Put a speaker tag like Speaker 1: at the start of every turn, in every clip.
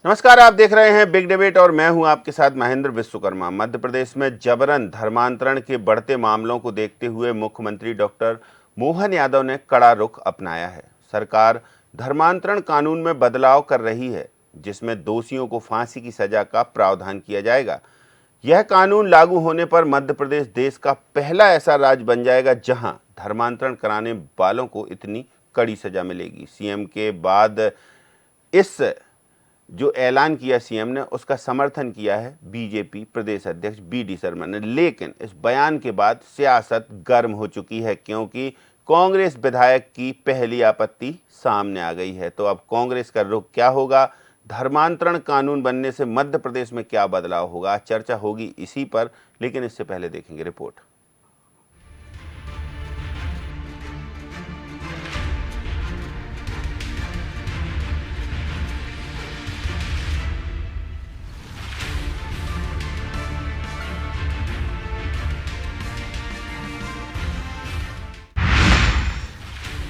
Speaker 1: नमस्कार, आप देख रहे हैं बिग डिबेट और मैं हूं आपके साथ महेंद्र विश्वकर्मा। मध्य प्रदेश में जबरन धर्मांतरण के बढ़ते मामलों को देखते हुए मुख्यमंत्री डॉक्टर मोहन यादव ने कड़ा रुख अपनाया है। सरकार धर्मांतरण कानून में बदलाव कर रही है, जिसमें दोषियों को फांसी की सजा का प्रावधान किया जाएगा। यह कानून लागू होने पर मध्य प्रदेश देश का पहला ऐसा राज्य बन जाएगा जहां धर्मांतरण कराने वालों को इतनी कड़ी सजा मिलेगी। सीएम के बाद इस जो ऐलान किया सीएम ने, उसका समर्थन किया है बीजेपी प्रदेश अध्यक्ष बीडी शर्मा ने। लेकिन इस बयान के बाद सियासत गर्म हो चुकी है, क्योंकि कांग्रेस विधायक की पहली आपत्ति सामने आ गई है। तो अब कांग्रेस का रुख क्या होगा? धर्मांतरण कानून बनने से मध्य प्रदेश में क्या बदलाव होगा? चर्चा होगी इसी पर, लेकिन इससे पहले देखेंगे रिपोर्ट।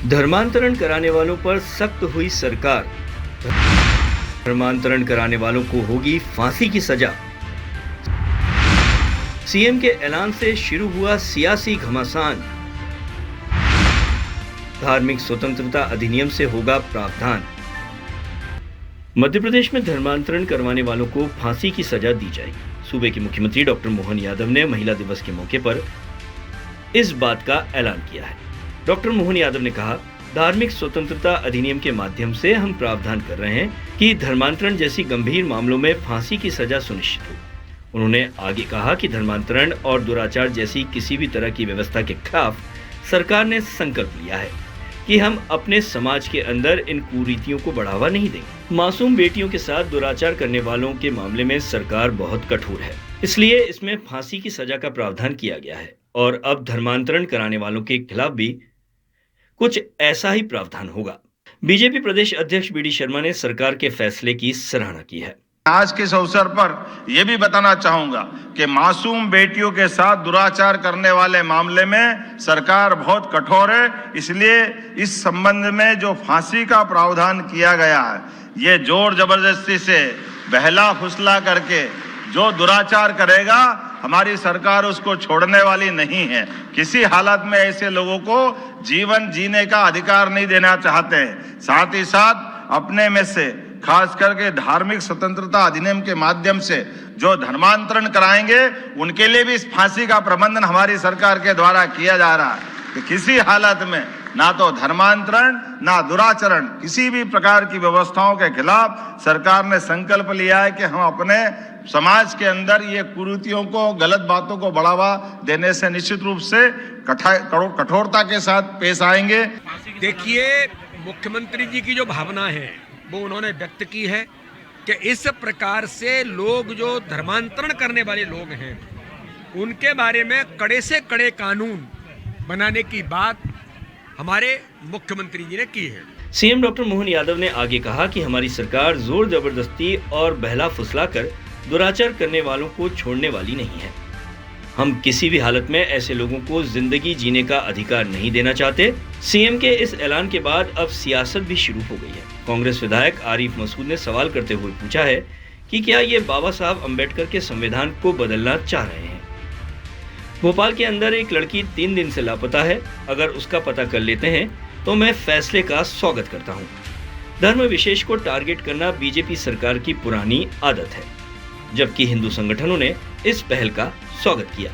Speaker 2: धर्मांतरण कराने वालों पर सख्त हुई सरकार। धर्मांतरण कराने वालों को होगी फांसी की सजा। सीएम के ऐलान से शुरू हुआ सियासी घमासान। धार्मिक स्वतंत्रता अधिनियम से होगा प्रावधान। मध्य प्रदेश में धर्मांतरण करवाने वालों को फांसी की सजा दी जाएगी। सूबे के मुख्यमंत्री डॉक्टर मोहन यादव ने महिला दिवस के मौके पर इस बात का ऐलान किया है। डॉक्टर मोहन यादव ने कहा, धार्मिक स्वतंत्रता अधिनियम के माध्यम से हम प्रावधान कर रहे हैं कि धर्मांतरण जैसी गंभीर मामलों में फांसी की सजा सुनिश्चित हो। उन्होंने आगे कहा कि धर्मांतरण और दुराचार जैसी किसी भी तरह की व्यवस्था के खिलाफ सरकार ने संकल्प लिया है कि हम अपने समाज के अंदर इन कुरीतियों को बढ़ावा नहीं देंगे। मासूम बेटियों के साथ दुराचार करने वालों के मामले में सरकार बहुत कठोर है, इसलिए इसमें फांसी की सजा का प्रावधान किया गया है और अब धर्मांतरण कराने वालों के खिलाफ भी कुछ ऐसा ही प्रावधान होगा। बीजेपी प्रदेश अध्यक्ष बीडी शर्मा ने सरकार के फैसले की सराहना की है।
Speaker 3: आज के इस अवसर पर यह भी बताना चाहूंगा कि मासूम बेटियों के साथ दुराचार करने वाले मामले में सरकार बहुत कठोर है, इसलिए इस संबंध में जो फांसी का प्रावधान किया गया है, ये जोर जबरदस्ती से बहला फुसला करके जो दुराचार करेगा, हमारी सरकार उसको छोड़ने वाली नहीं है। किसी हालत में ऐसे लोगों को जीवन जीने का अधिकार नहीं देना चाहते हैं। साथ ही साथ अपने में से खास करके धार्मिक स्वतंत्रता अधिनियम के माध्यम से जो धर्मांतरण कराएंगे, उनके लिए भी इस फांसी का प्रबंधन हमारी सरकार के द्वारा किया जा रहा है कि किसी हालत में ना तो धर्मांतरण ना दुराचरण, किसी भी प्रकार की व्यवस्थाओं के खिलाफ सरकार ने संकल्प लिया है कि हम अपने समाज के अंदर ये कुरीतियों को, गलत बातों को बढ़ावा देने से निश्चित रूप से कठोरता के साथ पेश आएंगे।
Speaker 4: देखिए, मुख्यमंत्री जी की जो भावना है वो उन्होंने व्यक्त की है कि इस प्रकार से लोग जो धर्मांतरण करने वाले लोग हैं, उनके बारे में कड़े से कड़े कानून बनाने की बात हमारे मुख्यमंत्री जी ने की है।
Speaker 2: सीएम डॉक्टर मोहन यादव ने आगे कहा कि हमारी सरकार जोर जबरदस्ती और बहला फुसलाकर दुराचार करने वालों को छोड़ने वाली नहीं है। हम किसी भी हालत में ऐसे लोगों को जिंदगी जीने का अधिकार नहीं देना चाहते। सीएम के इस ऐलान के बाद अब सियासत भी शुरू हो गई है। कांग्रेस विधायक आरिफ मसूद ने सवाल करते हुए पूछा है कि क्या ये बाबा साहब अम्बेडकर के संविधान को बदलना चाह रहे हैं। भोपाल के अंदर एक लड़की 3 दिन से लापता है। अगर उसका पता कर लेते हैं तो मैं फैसले का स्वागत करता हूँ। धर्म विशेष को टारगेट करना बीजेपी सरकार की पुरानी आदत है, जबकि हिंदू संगठनों ने इस पहल का स्वागत किया।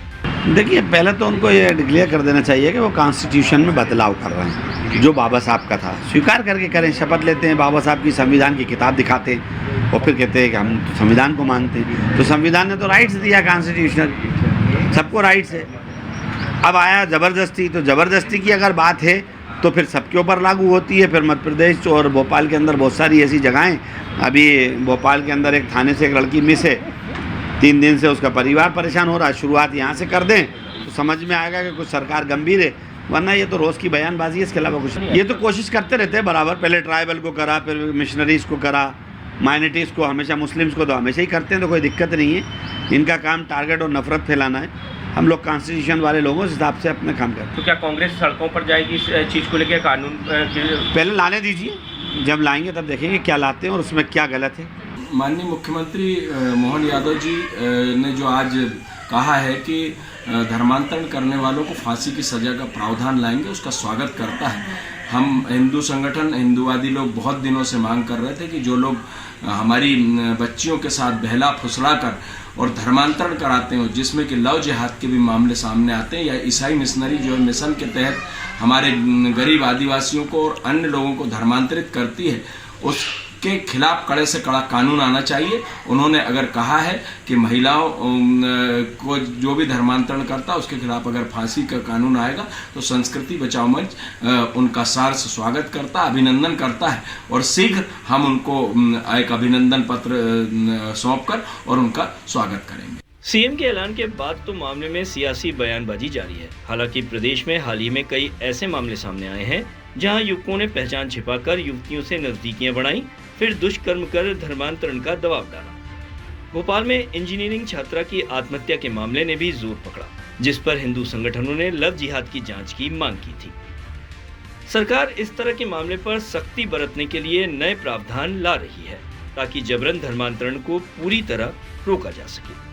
Speaker 5: देखिए, पहले तो उनको ये डिक्लेयर कर देना चाहिए कि वो कॉन्स्टिट्यूशन में बदलाव कर रहे हैं। जो बाबा साहब का था स्वीकार करके करें, शपथ लेते हैं, बाबा साहब की संविधान की किताब दिखाते हैं और फिर कहते हैं कि हम तो संविधान को मानते हैं। तो संविधान ने तो राइट्स दिया, कॉन्स्टिट्यूशनल सबको राइट्स है। अब आया ज़बरदस्ती, तो ज़बरदस्ती की अगर बात है तो फिर सबके ऊपर लागू होती है। फिर मध्य प्रदेश और भोपाल के अंदर बहुत सारी ऐसी जगहें, अभी भोपाल के अंदर एक थाने से एक लड़की मिस है, 3 दिन से उसका परिवार परेशान हो रहा है। शुरुआत यहाँ से कर दें तो समझ में आएगा कि कुछ सरकार गंभीर है, वरना ये तो रोज़ की बयानबाजी है, इसके अलावा कुछ नहीं। ये तो कोशिश करते रहते हैं बराबर, पहले ट्राइबल को करा, फिर मिशनरीज़ को करा, माइनॉरिटीज़ को, हमेशा मुस्लिम्स को तो हमेशा ही करते हैं, तो कोई दिक्कत नहीं है। इनका काम टारगेट और नफरत फैलाना है। हम लोग कॉन्स्टिट्यूशन वाले लोगों इस हिसाब से अपना काम करते हैं।
Speaker 6: तो क्या कांग्रेस सड़कों पर जाएगी इस चीज़ को लेकर? कानून
Speaker 5: पहले लाने दीजिए, जब लाएंगे तब देखेंगे क्या लाते हैं और उसमें क्या गलत है।
Speaker 7: माननीय मुख्यमंत्री मोहन यादव जी ने जो आज कहा है कि धर्मांतरण करने वालों को फांसी की सज़ा का प्रावधान लाएंगे, उसका स्वागत करता है। हम हिंदू संगठन, हिंदूवादी लोग बहुत दिनों से मांग कर रहे थे कि जो लोग हमारी बच्चियों के साथ बहला फुसला कर और धर्मांतरण कराते हैं, जिसमें कि लव जिहाद के भी मामले सामने आते हैं, या ईसाई मिशनरी जो मिशन के तहत हमारे गरीब आदिवासियों को और अन्य लोगों को धर्मांतरित करती है, उसके खिलाफ कड़े से कड़ा कानून आना चाहिए। उन्होंने अगर कहा है कि महिलाओं को जो भी धर्मांतरण करता है उसके खिलाफ अगर फांसी का कानून आएगा तो संस्कृति बचाओ मंच उनका सहर्ष स्वागत करता, अभिनंदन करता है, और शीघ्र हम उनको एक अभिनंदन पत्र सौंपकर और उनका स्वागत करेंगे।
Speaker 2: सीएम के ऐलान के बाद तो मामले में सियासी बयानबाजी जारी है। हालांकि प्रदेश में हाल ही में कई ऐसे मामले सामने आए हैं जहां युवकों ने पहचान छिपाकर युवतियों से नजदीकियां बढ़ाई, फिर दुष्कर्म कर धर्मांतरण का दबाव डाला। भोपाल में इंजीनियरिंग छात्रा की आत्महत्या के मामले ने भी जोर पकड़ा, जिस पर हिंदू संगठनों ने लव जिहाद की जांच की मांग की थी। सरकार इस तरह के मामले पर सख्ती बरतने के लिए नए प्रावधान ला रही है ताकि जबरन धर्मांतरण को पूरी तरह रोका जा सके।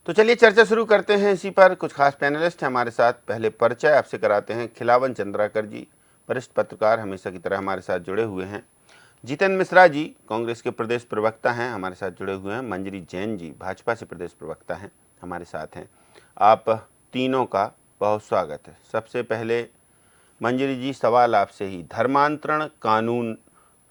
Speaker 1: तो चलिए चर्चा शुरू करते हैं। इसी पर कुछ खास पैनलिस्ट हैं हमारे साथ। पहले परिचय आपसे कराते हैं। खिलावन चंद्राकर जी, वरिष्ठ पत्रकार, हमेशा की तरह हमारे साथ जुड़े हुए हैं। जितेंद्र मिश्रा जी, कांग्रेस के प्रदेश प्रवक्ता हैं, हमारे साथ जुड़े हुए हैं। मंजरी जैन जी, भाजपा से प्रदेश प्रवक्ता हैं, हमारे साथ हैं। आप तीनों का बहुत स्वागत है। सबसे पहले मंजरी जी, सवाल आपसे ही। धर्मांतरण कानून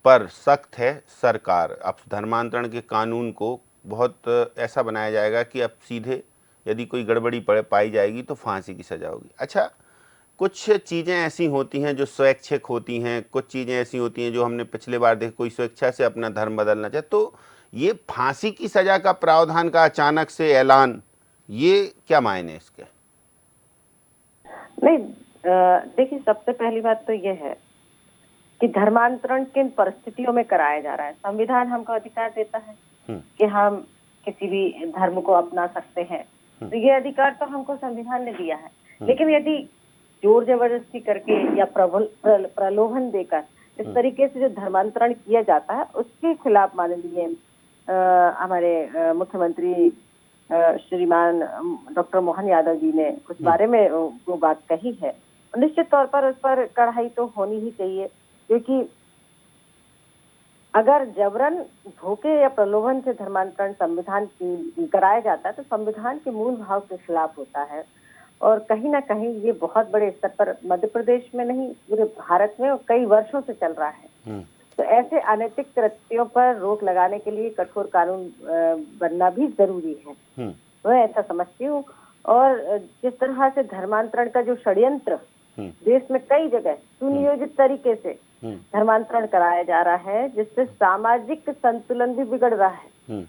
Speaker 1: पर सख्त है सरकार। अब धर्मांतरण के कानून को बहुत ऐसा बनाया जाएगा कि अब सीधे यदि कोई गड़बड़ी पाई जाएगी तो फांसी की सज़ा होगी। अच्छा, कुछ चीज़ें ऐसी होती हैं जो स्वैच्छिक होती हैं, कुछ चीज़ें ऐसी होती हैं जो हमने पिछले बार देखी, कोई स्वेच्छा से अपना धर्म बदलना चाहे। तो ये फांसी की सज़ा का प्रावधान का अचानक से ऐलान, ये क्या मायने इसके?
Speaker 8: नहीं, देखिए, सबसे पहली बात तो ये है कि धर्मांतरण किन परिस्थितियों में कराया जा रहा है। संविधान हमको अधिकार देता है कि हम किसी भी धर्म को अपना सकते हैं, तो ये अधिकार तो हमको संविधान ने दिया है। लेकिन यदि जोर जबरदस्ती करके या प्रलोभन देकर इस तरीके से जो धर्मांतरण किया जाता है, उसके खिलाफ माननीय हमारे मुख्यमंत्री श्रीमान डॉक्टर मोहन यादव जी ने उस बारे में वो बात कही है। निश्चित तौर पर उस पर कड़ाई तो होनी ही चाहिए, क्योंकि अगर जबरन धोखे या प्रलोभन से धर्मांतरण संविधान कराया जाता है तो संविधान के मूल भाव के खिलाफ होता है। और कहीं ना कहीं ये बहुत बड़े स्तर पर मध्य प्रदेश में नहीं, पूरे भारत में कई वर्षों से चल रहा है। तो ऐसे अनैतिक कृत्यों पर रोक लगाने के लिए कठोर कानून बनना भी जरूरी है, मैं ऐसा समझती हूँ। और जिस तरह से धर्मांतरण का जो षड्यंत्र देश में कई जगह सुनियोजित तरीके से धर्मांतरण कराया जा रहा है, जिससे सामाजिक संतुलन भी बिगड़ रहा है।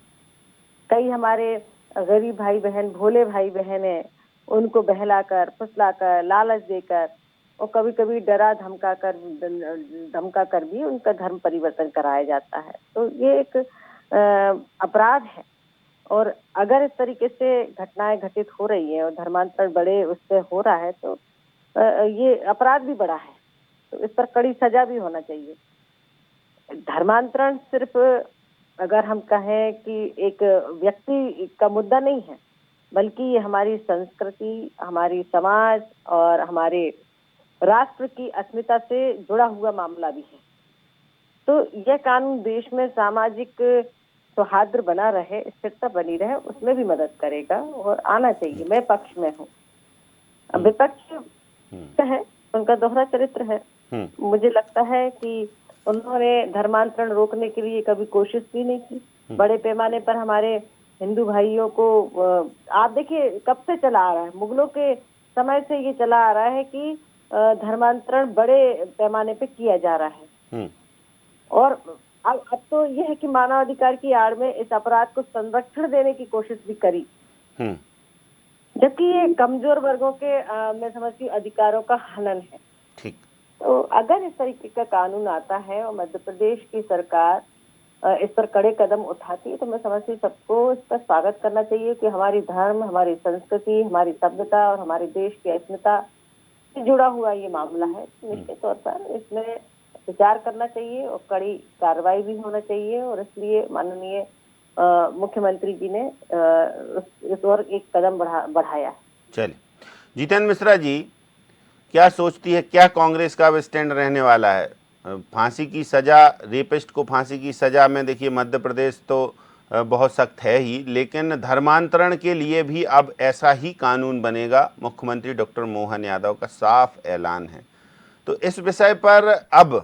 Speaker 8: कई हमारे गरीब भाई बहन, भोले भाई बहन है, उनको बहलाकर, फुसलाकर, लालच देकर और कभी कभी डरा धमका कर भी उनका धर्म परिवर्तन कराया जाता है। तो ये एक अपराध है। और अगर इस तरीके से घटनाएं घटित हो रही है और धर्मांतरण बड़े उससे हो रहा है, तो ये अपराध भी बड़ा है, तो इस पर कड़ी सजा भी होना चाहिए। धर्मांतरण सिर्फ अगर हम कहें कि एक व्यक्ति का मुद्दा नहीं है, बल्कि ये हमारी संस्कृति, हमारी समाज और हमारे राष्ट्र की अस्मिता से जुड़ा हुआ मामला भी है। तो यह कानून देश में सामाजिक सौहार्द बना रहे, स्थिरता बनी रहे, उसमें भी मदद करेगा और आना चाहिए। मैं पक्ष में हूँ। अब विपक्ष है, उनका दोहरा चरित्र है। मुझे लगता है कि उन्होंने धर्मांतरण रोकने के लिए कभी कोशिश भी नहीं की। बड़े पैमाने पर हमारे हिंदू भाइयों को, आप देखिए कब से चला आ रहा है, मुगलों के समय से ये चला आ रहा है कि धर्मांतरण बड़े पैमाने पे किया जा रहा है। और अब तो ये है कि मानवाधिकार की आड़ में इस अपराध को संरक्षण देने की कोशिश भी करी, जबकि ये कमजोर वर्गों के मैं समझती हूँ अधिकारों का हनन है।
Speaker 1: ठीक।
Speaker 8: तो अगर इस तरीके का कानून आता है और मध्य प्रदेश की सरकार इस पर कड़े कदम उठाती है, तो मैं समझती हूँ सबको इस पर स्वागत करना चाहिए कि हमारी धर्म, हमारी संस्कृति, हमारी सभ्यता और हमारे देश की अस्मिता से जुड़ा हुआ ये मामला है। निश्चित तौर पर इसमें विचार करना चाहिए और कड़ी कार्रवाई भी होना चाहिए, और इसलिए माननीय मुख्यमंत्री जी ने इस ओर एक कदम बढ़ाया है।
Speaker 1: चलिए, जितेंद्र मिश्रा जी क्या सोचती है, क्या कांग्रेस का अब स्टैंड रहने वाला है? फांसी की सज़ा, रेपिस्ट को फांसी की सज़ा में देखिए मध्य प्रदेश तो बहुत सख्त है ही, लेकिन धर्मांतरण के लिए भी अब ऐसा ही कानून बनेगा। मुख्यमंत्री डॉक्टर मोहन यादव का साफ ऐलान है। तो इस विषय पर अब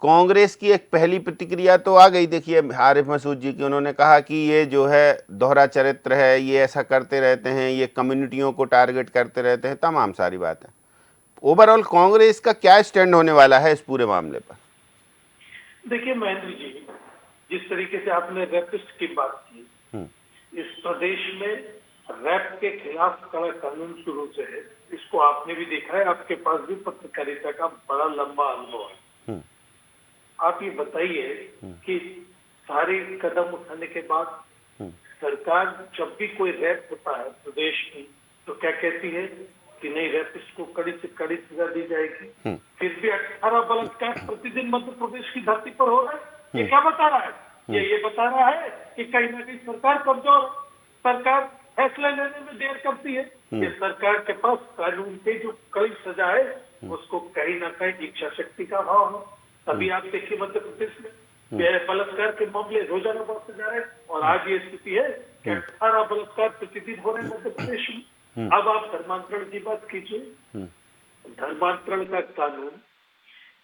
Speaker 1: कांग्रेस की एक पहली प्रतिक्रिया तो आ गई। देखिए आरिफ मसूद जी की, उन्होंने कहा कि ये जो है दोहरा चरित्र है, ये ऐसा करते रहते हैं, ये कम्युनिटियों को टारगेट करते रहते हैं, तमाम सारी बातें। ओवरऑल कांग्रेस का क्या स्टैंड होने वाला है इस पूरे मामले पर?
Speaker 9: देखिए महेंद्र जी, जिस तरीके से आपने रेपिस्ट की बात की, इस प्रदेश में रैप के खिलाफ कड़ा कानून शुरू से है। इसको आपने भी देखा है, आपके पास भी पत्रकारिता का बड़ा लंबा अनुभव है। आप ये बताइए कि सारे कदम उठाने के बाद सरकार जब भी कोई रैप होता है प्रदेश में, तो क्या कहती है कि नहीं, रेपिस्ट को कड़ी से कड़ी सजा दी जाएगी। फिर भी 18 बलात्कार प्रतिदिन मध्य प्रदेश की धरती पर हो रहा है। ये क्या बता रहा है? ये बता रहा है कि कहीं ना कहीं सरकार कमजोर, सरकार फैसला लेने में देर करती है। ये सरकार के पास कानून के जो कड़ी सजा है उसको कहीं ना कहीं इच्छा शक्ति का अभाव है। तभी आप देखिए मध्य प्रदेश में बलात्कार के मामले रोजाना बढ़ते जा रहे हैं, और आज ये स्थिति है कि 18 बलात्कार प्रतिदिन हो रहे हैं मध्य प्रदेश में। अब आप धर्मांतरण की बात कीजिए। धर्मांतरण का कानून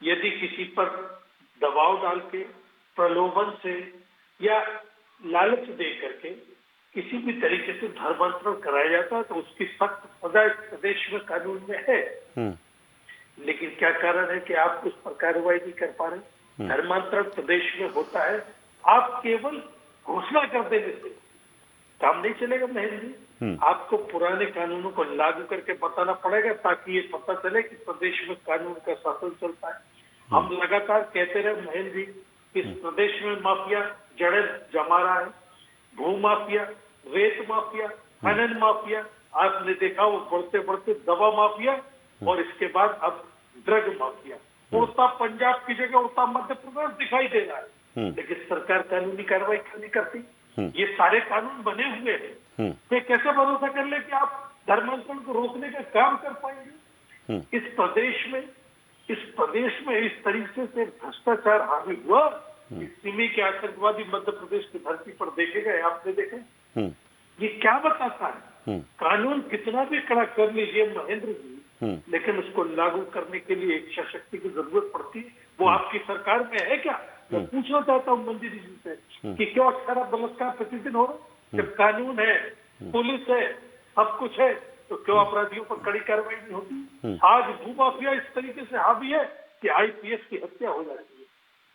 Speaker 9: यदि किसी पर दबाव डाल के, प्रलोभन से या लालच दे करके किसी भी तरीके से धर्मांतरण कराया जाता है तो उसकी सख्त सजा इस प्रदेश में कानून में है। लेकिन क्या कारण है कि आप उस पर कार्रवाई नहीं कर पा रहे? धर्मांतरण प्रदेश में होता है, आप केवल घोषणा कर देने से काम नहीं चलेगा महेंद्र जी। आपको पुराने कानूनों को लागू करके बताना पड़ेगा ताकि ये पता चले कि प्रदेश में कानून का शासन चलता है। हम लगातार कहते रहे महेंद्र जी, इस प्रदेश में माफिया जड़ें जमा रहा है। भू माफिया, रेत माफिया, खनन माफिया, आपने देखा वो बढ़ते बढ़ते दवा माफिया, और इसके बाद अब ड्रग माफिया। उड़ता पंजाब की जगह उड़ता मध्य प्रदेश दिखाई दे रहा है, लेकिन सरकार कानूनी कार्रवाई क्यों नहीं करती? ये सारे कानून बने हुए हैं, तो कैसे भरोसा कर ले कि आप धर्मांतरण को रोकने का काम कर पाएंगे? इस प्रदेश में इस तरीके से भ्रष्टाचार हावी हुआ, सिमी के आतंकवादी मध्य प्रदेश की धरती पर देखे गए, आपने देखे। ये क्या बताता है? कानून कितना भी कड़ा कर लीजिए महेंद्र जी, लेकिन उसको लागू करने के लिए इच्छा शक्ति की जरूरत पड़ती है। वो आपकी सरकार में है क्या? मैं पूछना चाहता हूँ मंदिर जी से कि क्यों 18 बलात्कार प्रतिदिन हो रहे? जब कानून है, पुलिस है, सब कुछ है, तो क्यों अपराधियों पर कड़ी कार्रवाई नहीं होती? आज भू माफिया इस तरीके से हावी है कि आईपीएस की हत्या हो जाती है।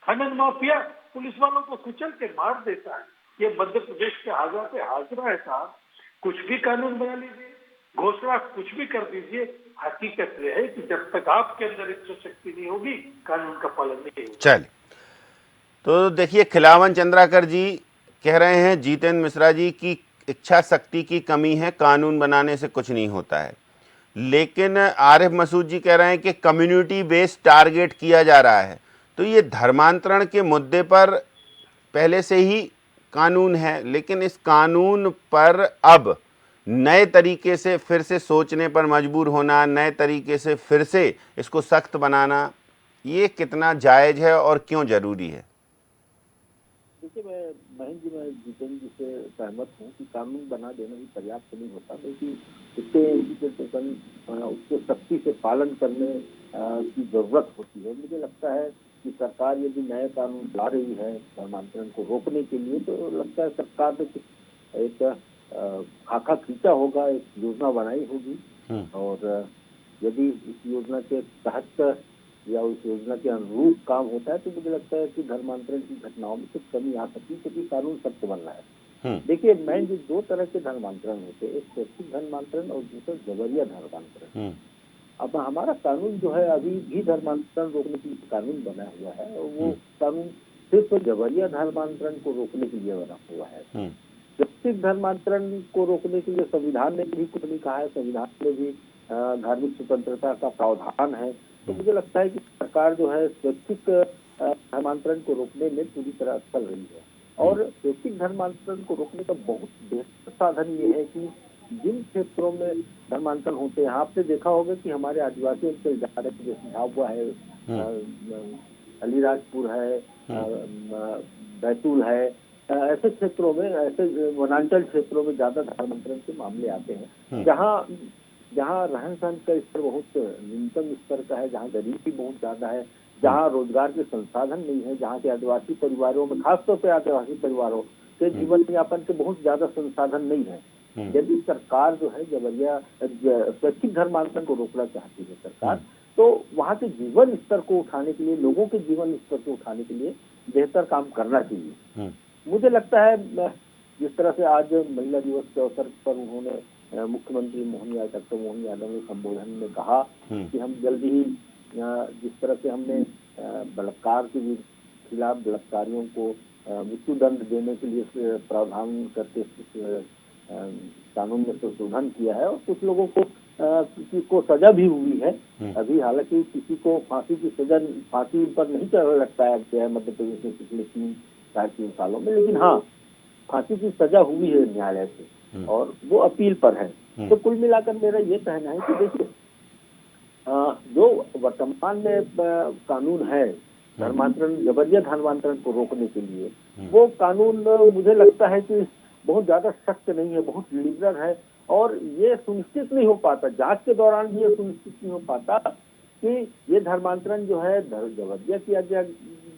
Speaker 9: खनन माफिया पुलिस वालों को कुचल के मार देता है। ये मध्य प्रदेश के हाजरा पे हाजरा है साहब। कुछ भी कानून बना लीजिए, घोषणा कुछ भी कर दीजिए, हकीकत यह है कि जब तक आपके अंदर इच्छा शक्ति नहीं होगी, कानून का पालन नहीं होगा।
Speaker 1: चलिए, तो देखिए खिलावन चंद्राकर जी कह रहे हैं जितेंद्र मिश्रा जी की इच्छा शक्ति की कमी है, कानून बनाने से कुछ नहीं होता है। लेकिन आरिफ मसूद जी कह रहे हैं कि कम्युनिटी बेस्ड टारगेट किया जा रहा है। तो ये धर्मांतरण के मुद्दे पर पहले से ही कानून है, लेकिन इस कानून पर अब नए तरीके से फिर से सोचने पर मजबूर होना, नए तरीके से फिर से इसको सख्त बनाना, ये कितना जायज़ है और क्यों ज़रूरी है?
Speaker 10: देखिए, महेंद्र जी, मैं जितेंद्र जी से सहमत हूँ कि कानून बना देना ही पर्याप्त नहीं होता, बल्कि उसके सख्ती से पालन करने की जरूरत होती है। मुझे लगता है कि सरकार यदि नए कानून ला रही है धर्मांतरण को रोकने के लिए, तो लगता है सरकार ने एक खाका खींचा होगा, एक योजना बनाई होगी, और यदि इस योजना के तहत या उस योजना के अनुरूप काम होता है तो मुझे लगता है कि धर्मांतरण की घटनाओं में कुछ कमी आ सकती है, क्योंकि कानून सख्त बनना है। देखिए मैं, जो दो तरह के धर्मांतरण होते हैं, एक स्वैच्छिक धर्मांतरण और दूसरा जबरिया धर्मांतरण। अब हमारा कानून जो है अभी भी धर्मांतरण रोकने के लिए कानून बना हुआ है, और वो कानून सिर्फ जबरिया धर्मांतरण को रोकने के लिए बना हुआ है। व्यक्तिगत धर्मांतरण को रोकने के लिए संविधान ने भी कुछ नहीं कहा है, संविधान में भी धार्मिक स्वतंत्रता का प्रावधान है। तो मुझे लगता है कि सरकार जो है स्वैच्छिक धर्मांतरण को रोकने में पूरी तरह चल रही है, और स्वैच्छिक धर्मांतरण को रोकने का बहुत बेहतर साधन ये है कि जिन क्षेत्रों में धर्मांतरण होते हैं, आपने देखा होगा कि हमारे आदिवासी अंचल जहाँ जैसे झाबुआ है, अलीराजपुर है, बैतूल है, ऐसे क्षेत्रों में, ऐसे वनांचल क्षेत्रों में ज्यादा धर्मांतरण के मामले आते हैं, जहाँ रहन सहन का स्तर बहुत न्यूनतम स्तर का है, जहाँ गरीबी बहुत ज्यादा है, जहाँ रोजगार के संसाधन नहीं है, जहाँ के आदिवासी परिवारों में, खासतौर पर आदिवासी परिवारों के जीवन यापन के बहुत ज्यादा संसाधन नहीं है। यदि सरकार जो है जबरिया स्वैच्छिक धर्मांतरण को रोकना चाहती है सरकार, तो वहाँ के जीवन स्तर को उठाने के लिए, लोगों के जीवन स्तर को उठाने के लिए बेहतर काम करना चाहिए। मुझे लगता है जिस तरह से आज महिला दिवस के अवसर पर उन्होंने मुख्यमंत्री डॉक्टर मोहन यादव ने संबोधन में कहा कि हम जल्दी ही जिस तरह से हमने बलात्कार के खिलाफ बलात्कारियों को मृत्यु दंड देने के लिए प्रावधान करके कानून में संशोधन किया है, और कुछ लोगों को किसी को सजा भी हुई है अभी, हालांकि किसी को फांसी की सजा, फांसी पर नहीं लटकाया गया है मध्य प्रदेश में पिछले 3 सालों में, लेकिन हाँ फांसी की सजा हुई है न्यायालय से, और वो अपील पर है। तो कुल मिलाकर मेरा ये कहना है कि देखिए जो वर्तमान में कानून है धर्मांतरण, जबरिया धर्मांतरण को रोकने के लिए, वो कानून मुझे लगता है कि बहुत ज्यादा सख्त नहीं है, बहुत लिबरल है, और ये सुनिश्चित नहीं हो पाता, जांच के दौरान भी ये सुनिश्चित नहीं हो पाता कि ये धर्मांतरण जो है जबरिया किया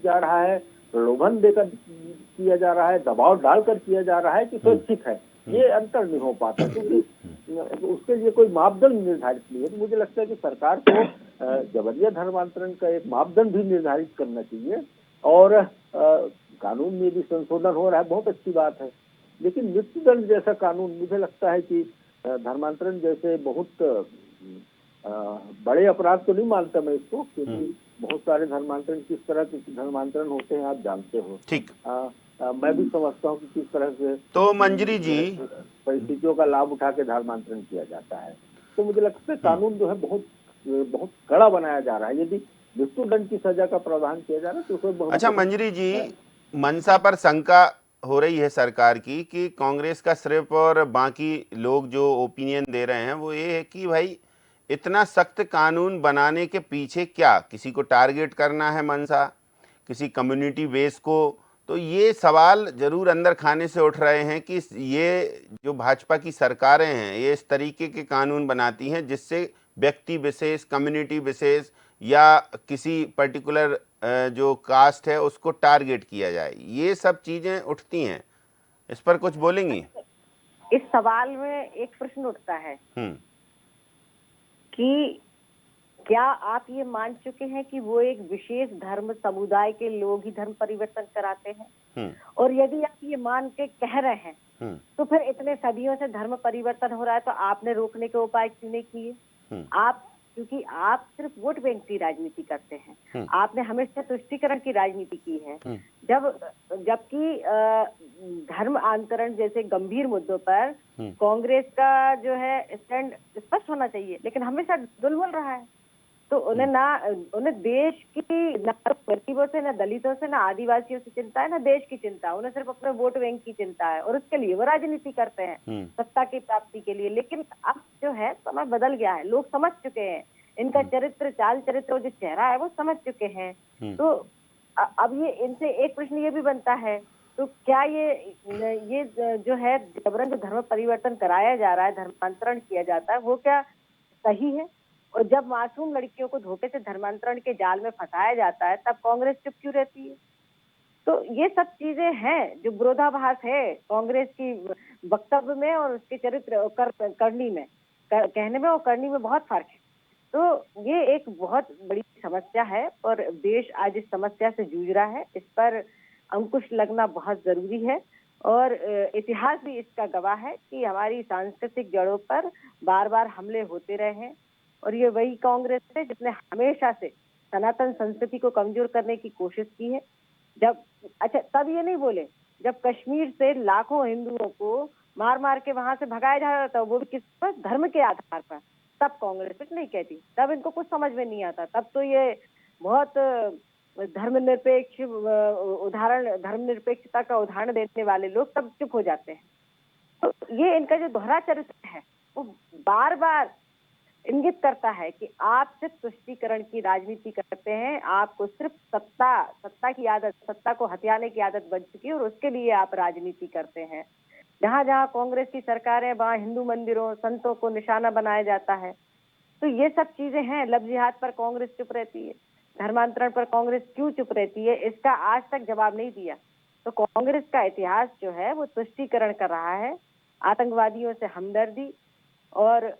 Speaker 10: जा रहा है, प्रलोभन देकर किया जा रहा है, दबाव डालकर किया जा रहा है कि स्वैच्छिक है, ये अंतर नहीं हो पाता, क्योंकि उसके लिए कोई मापदंड निर्धारित नहीं है। तो मुझे लगता है कि सरकार को जबरिया धर्मांतरण का एक मापदंड भी निर्धारित करना चाहिए, और कानून में भी संशोधन हो रहा है, बहुत अच्छी बात है, लेकिन मृत्युदंड जैसा कानून, मुझे लगता है कि धर्मांतरण जैसे बहुत बड़े अपराध तो नहीं मानता मैं इसको, क्योंकि बहुत सारे धर्मांतरण, किस तरह के धर्मांतरण होते हैं आप जानते हो।
Speaker 1: ठीक,
Speaker 10: मैं भी समझता हूँ कि किस तरह से
Speaker 1: तो मंजरी जी
Speaker 10: परिस्थितियों का लाभ उठा के धर्मांतरण किया जाता है। तो मुझे लगता है कानून जो है बहुत कड़ा बनाया जा रहा है। यदि मृत्युदंड की सजा का प्रावधान किया जा रहा है तो उसमें
Speaker 1: अच्छा मंजरी जी, मनसा पर शंका हो रही है सरकार की कि कांग्रेस का सिर्फ और बाकी लोग जो ओपिनियन दे रहे हैं वो ये है कि भाई इतना सख्त कानून बनाने के पीछे क्या, किसी को टारगेट करना है मनसा, किसी कम्युनिटी बेस को? तो ये सवाल जरूर अंदर खाने से उठ रहे हैं कि ये जो भाजपा की सरकारें हैं ये इस तरीके के कानून बनाती हैं जिससे व्यक्ति विशेष, कम्युनिटी विशेष या किसी पर्टिकुलर जो कास्ट है उसको टारगेट किया जाए, ये सब चीजें उठती हैं। इस पर कुछ बोलेंगी?
Speaker 8: इस सवाल में एक प्रश्न उठता है कि क्या आप ये मान चुके हैं कि वो एक विशेष धर्म समुदाय के लोग ही धर्म परिवर्तन कराते हैं? और यदि आप ये मान के कह रहे हैं तो फिर इतने सदियों से धर्म परिवर्तन हो रहा है तो आपने रोकने के उपाय क्यों नहीं किए? आप, क्योंकि आप सिर्फ वोट बैंक की राजनीति करते हैं, आपने हमेशा तुष्टीकरण की राजनीति की है, जबकि धर्म अंतरण जैसे गंभीर मुद्दों पर कांग्रेस का जो है स्टैंड स्पष्ट होना चाहिए, लेकिन हमेशा दुलमुल रहा है। तो उन्हें देश की न गरीबों से, न दलितों से, न आदिवासियों से चिंता है, न देश की चिंता, उन्हें सिर्फ अपने वोट बैंक की चिंता है, और उसके लिए वो राजनीति करते हैं सत्ता की प्राप्ति के लिए। लेकिन अब जो है समय बदल गया है, लोग समझ चुके हैं, इनका चरित्र, चाल चरित्र, जो चेहरा है वो समझ चुके हैं। तो अब ये इनसे एक प्रश्न ये भी बनता है, तो क्या ये जो है जबरन जो धर्म परिवर्तन कराया जा रहा है, धर्मांतरण किया जाता है, वो क्या सही है? और जब मासूम लड़कियों को धोखे से धर्मांतरण के जाल में फंसाया जाता है तब कांग्रेस चुप क्यों रहती है? तो ये सब चीजें हैं जो विरोधाभास है कांग्रेस की वक्तव्य में और उसके चरित्र करनी में, कहने में और करनी में बहुत फर्क है। तो ये एक बहुत बड़ी समस्या है और देश आज इस समस्या से जूझ रहा है। इस पर अंकुश लगना बहुत जरूरी है, और इतिहास भी इसका गवाह है कि हमारी सांस्कृतिक जड़ों पर बार बार हमले होते रहे हैं। और ये वही कांग्रेस है जिसने हमेशा से सनातन संस्कृति को कमजोर करने की कोशिश की है। जब अच्छा तब ये नहीं बोले जब कश्मीर से लाखों हिंदुओं को मार मार के वहां से भगाया जा रहा था, वो भी किस पर, धर्म के आधार पर, तब कांग्रेस कुछ नहीं कहती, तब इनको कुछ समझ में नहीं आता। तब तो ये बहुत धर्मनिरपेक्षता का उदाहरण देने वाले लोग तब चुप हो जाते हैं। तो ये इनका जो दोहरा चरित्र है वो बार बार इंगित करता है कि आप सिर्फ तुष्टीकरण की राजनीति करते हैं, आपको सिर्फ सत्ता की आदत, सत्ता को हथियाने की आदत बन चुकी है और उसके लिए आप राजनीति करते हैं। जहां जहां कांग्रेस की सरकार है वहां हिंदू मंदिरों, संतों को निशाना बनाया जाता है। तो ये सब चीजें हैं। लव जिहाद पर कांग्रेस चुप रहती है, धर्मांतरण पर कांग्रेस क्यों चुप रहती है, इसका आज तक जवाब नहीं दिया। तो कांग्रेस का इतिहास जो है वो तुष्टीकरण कर रहा है, आतंकवादियों से हमदर्दी और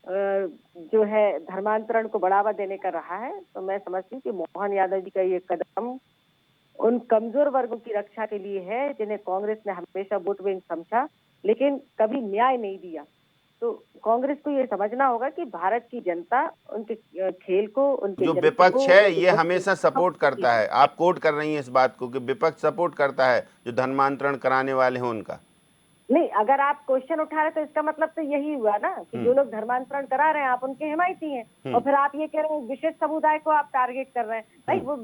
Speaker 8: जो है धर्मांतरण को बढ़ावा देने का रहा है। तो मैं समझती हूँ कि मोहन यादव जी का ये कदम उन कमजोर वर्गों की रक्षा के लिए है जिन्हें कांग्रेस ने हमेशा वोट बैंक समझा लेकिन कभी न्याय नहीं दिया। तो कांग्रेस को ये समझना होगा कि भारत की जनता उनके खेल को, उनके
Speaker 1: जो विपक्ष है ये हमेशा सपोर्ट करता है। आप कोट कर रही हैं इस बात को कि विपक्ष सपोर्ट करता है जो धर्मांतरण कराने वाले हैं उनका।
Speaker 8: नहीं, अगर आप क्वेश्चन उठा रहे तो इसका मतलब तो यही हुआ ना कि जो लोग धर्मांतरण करा रहे हैं आप उनके हिमायती हैं और फिर आप ये कह रहे हैं विशेष समुदाय को आप टारगेट कर रहे हैं। भाई वो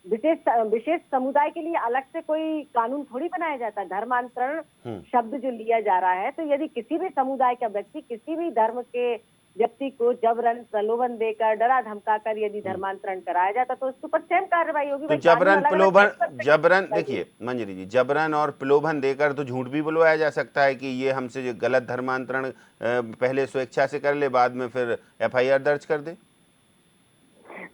Speaker 8: विशेष समुदाय के लिए अलग से कोई कानून थोड़ी बनाया जाता है। धर्मांतरण शब्द जो लिया जा रहा है, तो यदि किसी भी समुदाय का व्यक्ति किसी भी धर्म के व्यक्ति को जबरन प्रलोभन देकर, डरा धमकाकर यदि धर्मांतरण कराया जाता तो उसके ऊपर सेम कार्रवाई होगी।
Speaker 1: तो जबरन देखिए मंजरी जी, जबरन और प्रलोभन देकर तो झूठ भी बुलवाया जा सकता है कि ये हमसे जो गलत धर्मांतरण पहले स्वेच्छा से कर ले, बाद में फिर FIR दर्ज कर दे।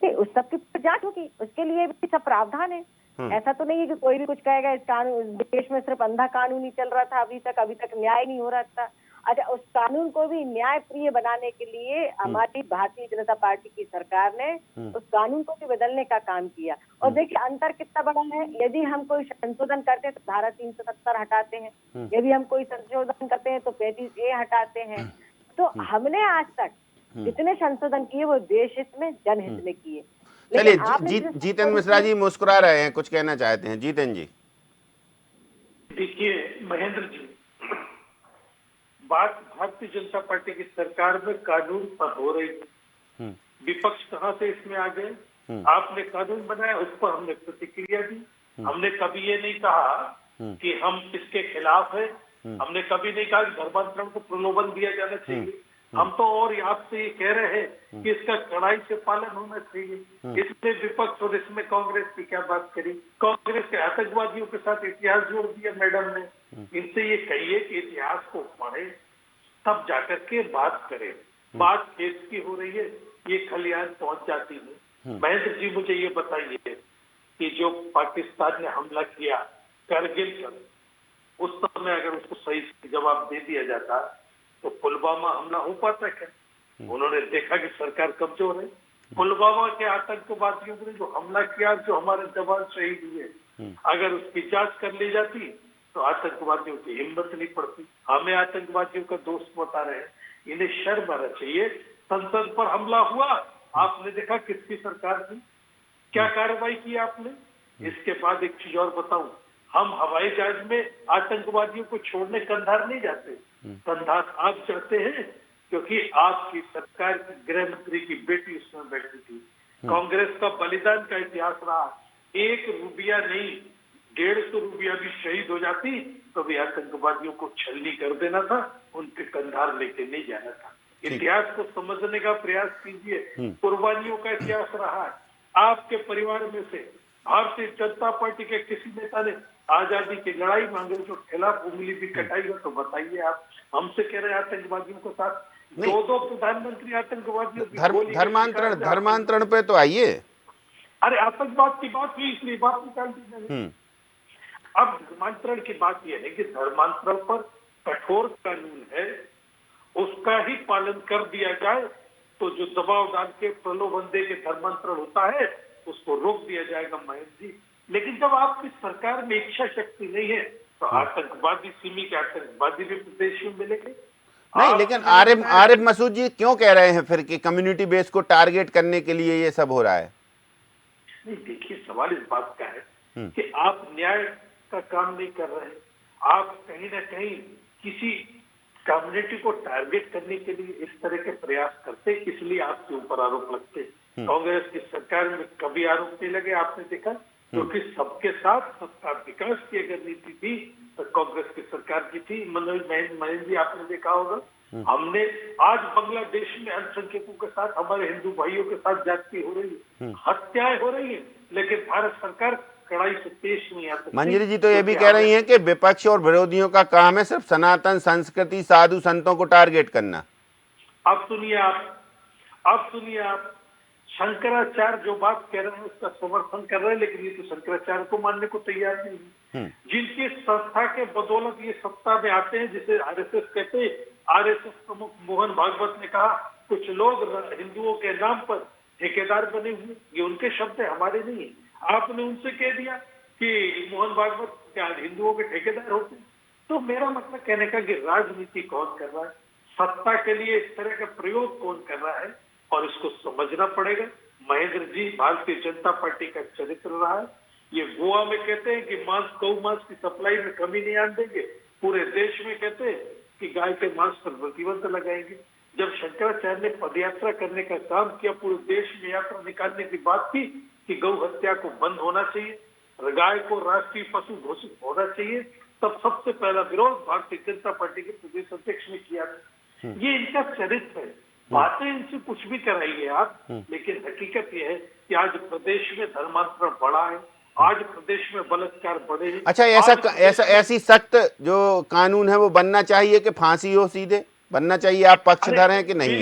Speaker 8: नहीं, उस सब की जांच होगी, उसके लिए भी सब प्रावधान है। ऐसा तो नहीं है कि कोई भी कुछ कहेगा इस कानून, देश में सिर्फ अंधा कानून ही चल रहा था अभी तक न्याय नहीं हो रहा था। अच्छा, उस कानून को भी न्याय प्रिय बनाने के लिए हमारी भारतीय जनता पार्टी की सरकार ने उस कानून को भी बदलने का काम किया। और देखिए अंतर कितना बड़ा है। यदि हम कोई संशोधन करते हैं तो धारा 370 हटाते हैं, यदि हम कोई संशोधन करते हैं तो 35A हटाते हैं। तो हमने आज तक जितने संशोधन किए वो देश हित में, जनहित में किए।
Speaker 1: चलिए जीतेंद्र मिश्रा जी मुस्कुरा रहे हैं, कुछ कहना चाहते हैं। जीतेंद्र जी।
Speaker 9: देखिए महेंद्र जी, बात भारतीय जनता पार्टी की सरकार में कानून पर हो रही है। विपक्ष कहां से इसमें आ गए? आपने कानून बनाया, उस पर हमने प्रतिक्रिया दी। हमने कभी ये नहीं कहा कि हम इसके खिलाफ है। हमने कभी नहीं कहा कि धर्मांतरण को प्रलोभन दिया जाना चाहिए। हम तो और आपसे ये कह रहे हैं कि इसका कड़ाई से पालन होना चाहिए। इसमें विपक्ष और इसमें कांग्रेस की क्या बात करी? कांग्रेस के आतंकवादियों के साथ इतिहास जोड़ दिया मैडम ने। इनसे ये कहिए कि इतिहास को पढ़े तब जाकर के बात करें। बात केस की हो रही है, ये खलियान पहुंच जाती है। महेंद्र जी मुझे ये बताइए कि जो पाकिस्तान ने हमला किया करगिल पर, उस समय अगर उसको सही जवाब दे दिया जाता तो पुलवामा हमला हो पाता क्या? उन्होंने देखा कि सरकार कमजोर है। पुलवामा के आतंकवादियों ने जो हमला किया, जो हमारे जवान शहीद हुए, अगर उसकी जांच कर ली जाती तो आतंकवादियों की हिम्मत नहीं पड़ती। हमें आतंकवादियों का दोस्त बता रहे हैं, इन्हें शर्म आना चाहिए। संसद पर हमला हुआ, आपने देखा किसकी सरकार थी, क्या कार्रवाई की आपने? इसके बाद एक चीज और बताऊं, हम हवाई जहाज में आतंकवादियों को छोड़ने कंधार नहीं जाते। कंधार आप जाते हैं क्योंकि आपकी सरकार की गृह मंत्री की बेटी उसमें बैठी थी। कांग्रेस का बलिदान का इतिहास रहा। 1 रुपया नहीं, 150 रुपया भी शहीद हो जाती तो भी आतंकवादियों को छलनी कर देना था, उनके कंधार लेके नहीं जाना था। इतिहास को समझने का प्रयास कीजिए। कुर्बानियों का इतिहास रहा है। आपके परिवार में से भारतीय जनता पार्टी के किसी नेता ने आजादी की लड़ाई मांगे के खिलाफ उंगली भी कटाई हो तो बताइए। आप हमसे कह रहे हैं आतंकवादियों के साथ 2 प्रधानमंत्री आतंकवादियों की
Speaker 1: धर्मांतरण पे तो आइए।
Speaker 9: अरे आतंकवाद की बात हुई इसलिए बात निकाल दी। अब धर्मांतरण की बात यह है कि धर्मांतरण पर कठोर कानून है, उसका ही पालन कर दिया जाए तो जो दबाव डाल के प्रलोभन दे के धर्मांतरण होता है उसको रोक दिया जाएगा महेंद्र जी। लेकिन जब आपकी सरकार में इच्छा शक्ति नहीं है तो आतंकवादी, सिमी के आतंकवादी भी प्रदेश में मिलेंगे।
Speaker 1: नहीं, लेकिन आरिफ मसूद जी क्यों कह रहे हैं फिर कि कम्युनिटी बेस को टारगेट करने के लिए ये सब हो रहा है?
Speaker 9: नहीं, देखिए सवाल इस बात का है कि आप न्याय का काम नहीं कर रहे, आप कहीं ना कहीं किसी कम्युनिटी को टारगेट करने के लिए इस तरह के प्रयास करते, इसलिए आपके ऊपर आरोप लगते। कांग्रेस की सरकार में कभी आरोप नहीं लगे, आपने देखा, क्योंकि सबके साथ सबका विकास की अगर नीति थी तो कांग्रेस की सरकार की थी। मनोज महेंद्र जी, आपने देखा होगा, हमने आज बांग्लादेश में अल्पसंख्यकों के साथ, हमारे हिंदू भाइयों के साथ ज्यादती हो रही है, हत्याएं हो रही है, लेकिन भारत सरकार कड़ाई से पेश नहीं आती।
Speaker 1: मंजरी जी तो ये भी कह रही हैं कि विपक्ष और विरोधियों का काम है सिर्फ सनातन संस्कृति साधु संतों को टारगेट करना।
Speaker 9: अब सुनिए आप शंकराचार्य जो बात कह रहे हैं उसका समर्थन कर रहे हैं, लेकिन ये तो शंकराचार्य को मानने को तैयार नहीं है। जिनकी संस्था के बदौलत ये सत्ता में आते हैं, जिसे आरएसएस कहते हैं, आरएसएस प्रमुख मोहन भागवत ने कहा कुछ लोग हिंदुओं के नाम पर ठेकेदार बने हुए, ये उनके शब्द है, हमारे नहीं है। आपने उनसे कह दिया कि मोहन भागवत क्या हिंदुओं के ठेकेदार होते? तो मेरा मतलब कहने का कि राजनीति कौन कर रहा है, सत्ता के लिए इस तरह का प्रयोग कौन कर रहा है, और इसको समझना पड़ेगा। महेंद्र जी भारतीय जनता पार्टी का चरित्र रहा है। ये गोवा में कहते हैं कि गौ मांस की सप्लाई में कमी नहीं आने देंगे, पूरे देश में कहते हैं कि गाय के मांस पर प्रतिबंध लगाएंगे। जब शंकराचार्य ने पदयात्रा करने का काम किया, पूरे देश में यात्रा निकालने की बात की कि गौ हत्या को बंद होना चाहिए, गाय को राष्ट्रीय पशु घोषित होना चाहिए, तब सबसे पहला विरोध भारतीय जनता पार्टी के प्रदेश अध्यक्ष ने किया था। ये इनका चरित्र है। बातें इनसे कुछ भी कराइए आप, लेकिन हकीकत यह है कि आज प्रदेश में धर्मांतरण बढ़ा है, आज प्रदेश में बलात्कार बढ़े हैं।
Speaker 1: अच्छा, ऐसी सख्त जो कानून है वो बनना चाहिए कि फांसी हो सीधे बनना चाहिए? आप पक्षधर हैं कि नहीं?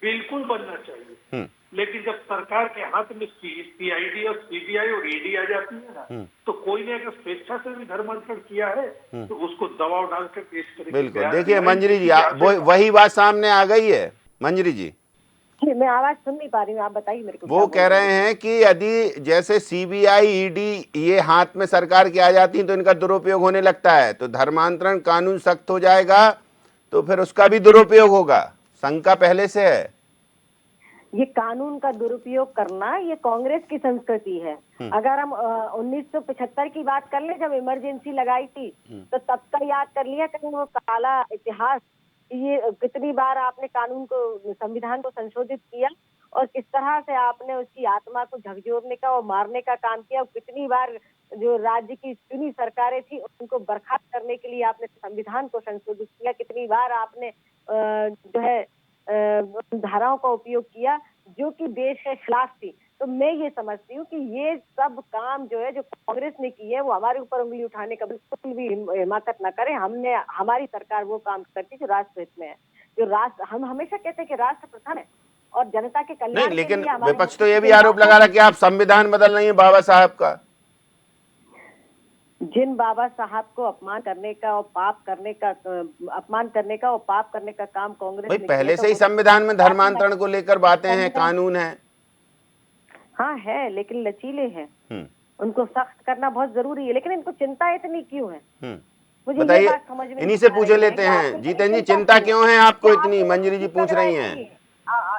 Speaker 9: बिल्कुल बनना चाहिए, लेकिन जब सरकार के हाथ में सीआईडी और सीबीआई और ईडी आ जाती है ना, तो कोई ने अगर स्वेच्छा से भी धर्मांतरण किया है तो उसको दबाव डालकर पेश करें।
Speaker 1: बिल्कुल, देखिए मंजरी जी वही बात सामने आ गई है। मंजरी जी
Speaker 8: मैं आवाज सुन नहीं पा रही हूँ, आप बताइए मेरे को।
Speaker 1: वो कह रहे हैं कि यदि जैसे सीबीआई ईडी ये हाथ में सरकार की आ जाती है तो इनका दुरुपयोग होने लगता है, तो धर्मांतरण कानून सख्त हो जाएगा तो फिर उसका भी दुरुपयोग होगा, शंका पहले से है।
Speaker 8: ये कानून का दुरुपयोग करना ये कांग्रेस की संस्कृति है। अगर हम 1975 की बात कर ले, जब इमरजेंसी लगाई थी, तो तब का याद कर लिया कहीं वो काला इतिहास, ये कितनी बार आपने कानून को, संविधान को संशोधित किया और किस तरह से आपने उसकी आत्मा को झकझोरने का और मारने का काम किया। कितनी बार जो राज्य की चुनी सरकारें थी उनको बर्खास्त करने के लिए आपने संविधान को संशोधित किया। कितनी बार आपने जो है धाराओं का उपयोग किया जो कि देश के खिलाफ थी। तो मैं ये समझती हूँ कि ये सब काम जो है जो कांग्रेस ने की है वो हमारे ऊपर उंगली उठाने का बिल्कुल भी हिमाकत न करें। हमारी सरकार वो काम करती जो राष्ट्र हित में है, जो राष्ट्र, हम हमेशा कहते हैं कि राष्ट्र प्रथम है और जनता के कल्याण।
Speaker 1: नहीं, लेकिन विपक्ष तो ये भी आरोप लगा रहा कि आप संविधान बदल रही हैं बाबा साहब का।
Speaker 8: जिन बाबा साहब को अपमान करने का और पाप करने का काम कांग्रेस ने
Speaker 1: पहले से ही संविधान में धर्मांतरण को लेकर बातें हैं, कानून है।
Speaker 8: हाँ है, लेकिन लचीले हैं, उनको सख्त करना बहुत जरूरी है। लेकिन इनको चिंता इतनी क्यों है, मुझे
Speaker 1: बताइए,
Speaker 8: ये बात समझ में
Speaker 1: इन्हीं से पूछे लेते हैं। जीतेंद्र जी, चिंता क्यों है आपको इतनी? मंजरी जी पूछ रही हैं।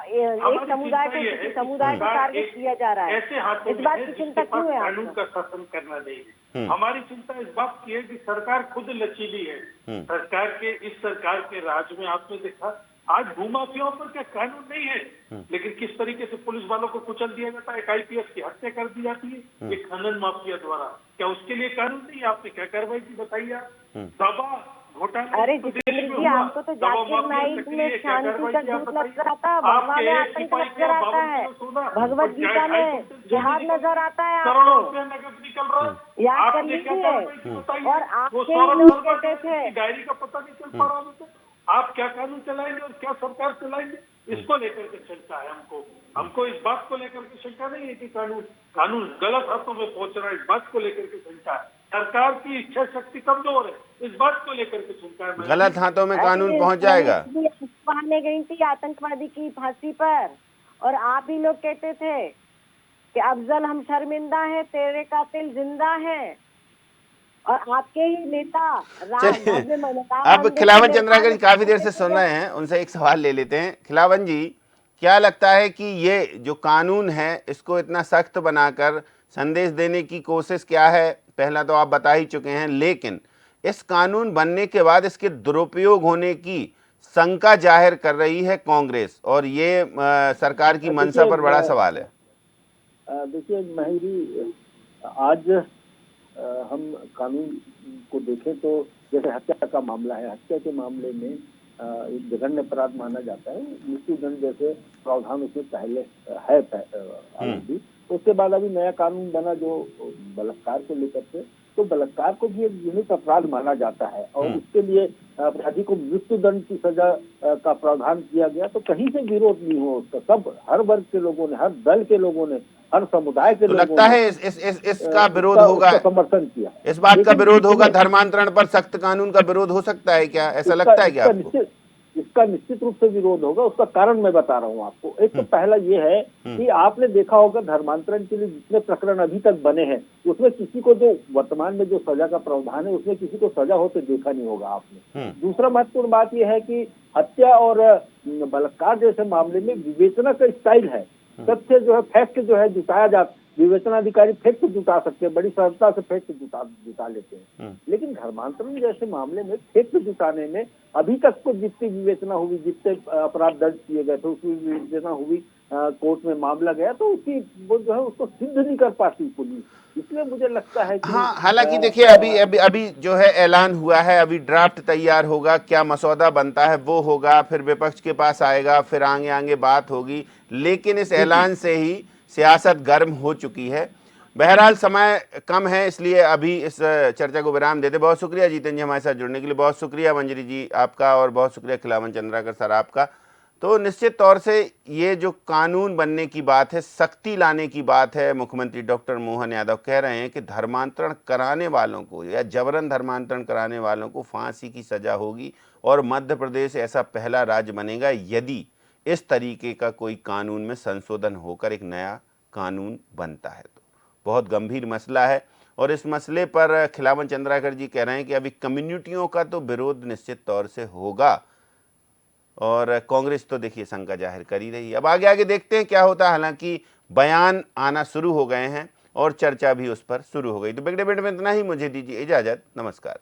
Speaker 8: एक समुदाय को किसी समुदाय को टारगेट किया जा रहा है, इस बात की चिंता क्यों है?
Speaker 9: कानून का शासन करना नहीं है। हमारी चिंता इस बात की है कि सरकार खुद लचीली है। इस सरकार के राज में आपने देखा आज भूमाफियाओं पर क्या कानून नहीं है, लेकिन किस तरीके से पुलिस वालों को कुचल दिया जाता है, एक आईपीएस की हत्या कर दी जाती है एक खनन माफिया द्वारा। क्या उसके लिए कानून नहीं है? आपने क्या कार्रवाई की बताइए आप? दवा घोटाला।
Speaker 8: अरे जितेंद्र जी, हमको तो जाकिर नाइक में शांति का दूत नजर आता है, भगवान में आतंक नजर आता है, भगवत गीता में जिहाद नजर आता है,
Speaker 9: करोड़ों रुपए नकद निकल रहा है,
Speaker 8: याद कर लीजिए। और आपके लोग कहते थे
Speaker 9: डायरी का पता नहीं चल पा रहा, आप क्या कानून चलाएंगे और क्या सरकार चलाएंगे, इसको लेकर के शंका है हमको इस बात को लेकर के शंका नहीं है कि कानून गलत हाथों में पहुंच रहा है, इस बात को लेकर के शंका है। सरकार की इच्छा शक्ति कमजोर है, इस बात को लेकर के शंका है।
Speaker 1: गलत हाथों में कानून पहुंच जाएगा।
Speaker 8: मारने गई थी आतंकवादी की फांसी पर, और आप ही लोग कहते थे कि अफजल हम शर्मिंदा है, तेरे कातिल जिंदा है। और आपके ही नेता
Speaker 1: चलिए,
Speaker 8: राम
Speaker 1: अब खिलावन चंद्राकर जी काफी देर से सुन रहे हैं, उनसे एक सवाल ले लेते हैं। खिलावन जी, क्या लगता है कि ये जो कानून है इसको इतना सख्त बनाकर संदेश देने की कोशिश क्या है? पहला तो आप बता ही चुके हैं, लेकिन इस कानून बनने के बाद इसके दुरुपयोग होने की शंका जाहिर कर रही है कांग्रेस, और ये सरकार की मंशा पर बड़ा सवाल है।
Speaker 10: देखिए महंगी, आज हम कानून को देखें तो जैसे हत्या का मामला है, हत्या के मामले में एक जघन्य अपराध माना जाता है, मृत्यु दंड जैसे प्रावधान उसमें पहले है ऑलरेडी। उसके बाद अभी नया कानून बना जो बलात्कार को लेकर के, तो बलात्कार को भी एक घृणित अपराध माना जाता है और उसके लिए अपराधी को मृत्यु दंड की सजा का प्रावधान किया गया। तो कहीं से विरोध नहीं हुआ उसका, सब हर वर्ग के लोगों ने, हर दल के लोगों ने, हर समुदाय के
Speaker 1: तो
Speaker 10: लोगों
Speaker 1: लगता
Speaker 10: ने
Speaker 1: है इसका विरोध होगा,
Speaker 10: समर्थन किया।
Speaker 1: इस बात का विरोध होगा, धर्मांतरण पर सख्त कानून का विरोध हो सकता है क्या? ऐसा लगता है क्या आपको?
Speaker 10: इसका निश्चित रूप से विरोध होगा। उसका कारण मैं बता रहा हूँ आपको। एक तो पहला ये है कि आपने देखा होगा धर्मांतरण के लिए जितने प्रकरण अभी तक बने हैं उसमें किसी को, जो वर्तमान में जो सजा का प्रावधान है उसमें किसी को सजा होते देखा नहीं होगा आपने। दूसरा महत्वपूर्ण बात यह है कि हत्या और बलात्कार जैसे मामले में विवेचना का स्टाइल है, तथ्य जो है, फैक्ट जो है जुटाया जाता, विवेचनाधिकारी फैक्ट जुटा सकते हैं, बड़ी सरलता से फैक्ट जुटा लेते हैं। लेकिन धर्मांतरण जैसे मामले में फैक्ट जुटाने में अभी तक को जितनी विवेचना हुई, जितने अपराध दर्ज किए गए थे उसकी विवेचना हुई, कोर्ट में मामला गया, तो उसकी वो जो है उसको सिद्ध नहीं कर पाती पुलिस। इसलिए मुझे लगता है कि
Speaker 1: हाँ, हालांकि देखिए अभी जो है ऐलान हुआ है, अभी ड्राफ्ट तैयार होगा, क्या मसौदा बनता है वो होगा, फिर विपक्ष के पास आएगा, फिर आगे आगे बात होगी, लेकिन इस ऐलान से ही सियासत गर्म हो चुकी है। बहरहाल समय कम है, इसलिए अभी इस चर्चा को विराम देते। बहुत शुक्रिया जीतन जी हमारे साथ जुड़ने के लिए, बहुत शुक्रिया मंजरी जी आपका, और बहुत शुक्रिया खिलावन चंद्राकर सर आपका। तो निश्चित तौर से ये जो कानून बनने की बात है, सख्ती लाने की बात है, मुख्यमंत्री डॉक्टर मोहन यादव कह रहे हैं कि धर्मांतरण कराने वालों को या जबरन धर्मांतरण कराने वालों को फांसी की सजा होगी, और मध्य प्रदेश ऐसा पहला राज्य बनेगा यदि इस तरीके का कोई कानून में संशोधन होकर एक नया कानून बनता है। तो बहुत गंभीर मसला है, और इस मसले पर खिलावन चंद्राकर जी कह रहे हैं कि अभी कम्युनिटियों का तो विरोध निश्चित तौर से होगा, और कांग्रेस तो देखिए शंका जाहिर कर ही रही है। अब आगे आगे देखते हैं क्या होता है। हालांकि बयान आना शुरू हो गए हैं और चर्चा भी उस पर शुरू हो गई। तो बिग डिबेट में इतना ही, मुझे दीजिए इजाज़त, नमस्कार।